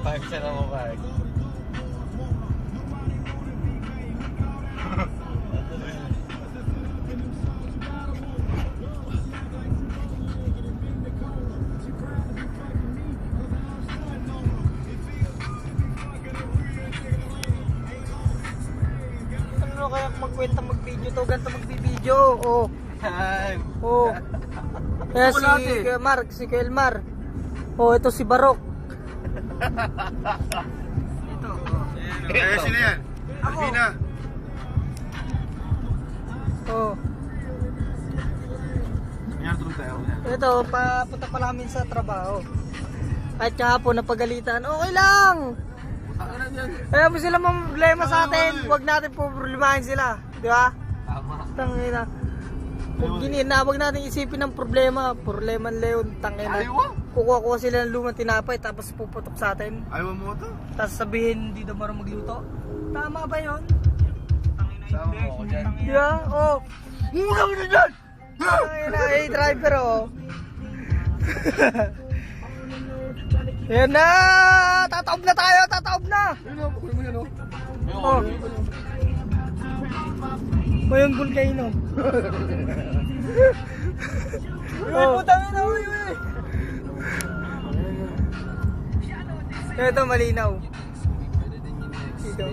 Park siya na mo, park. Ano kaya magkwenta mag-video to? Ganito mag-video. Oh. Yan. Oh. Kaya si Kuya Mark, si Kuya Elmar. Oh, ito si Barok. Ito. Kaya sila yan. Ako. Alvina. Oh. Yan, tulog tayo. Ito, papunta pa namin sa trabaho. Kahit kahapon napagalitan, okay lang. Kaya mo sila problema sa atin. Huwag natin problemahin sila. Di ba? Tama. Tangina. Huwag natin isipin ng problema. Problema ng Leon. Tangina. Kukuha sila ng lumang tinapay tapos puputok sa atin. Ayaw mo ito? Tapos sabihin hindi daw marunong magluto. Tama ba yun? Sama mo ako dyan. Di ba? Oh. Muna mo na dyan! Tangina. Eh, driver oh. Yan na! Tataob na tayo! Tataob na! Ayun na, kunin mo yan, oh. Oh. O yung volcano. Oh. Putang ina, uy, uy. Ito malinaw. Ito.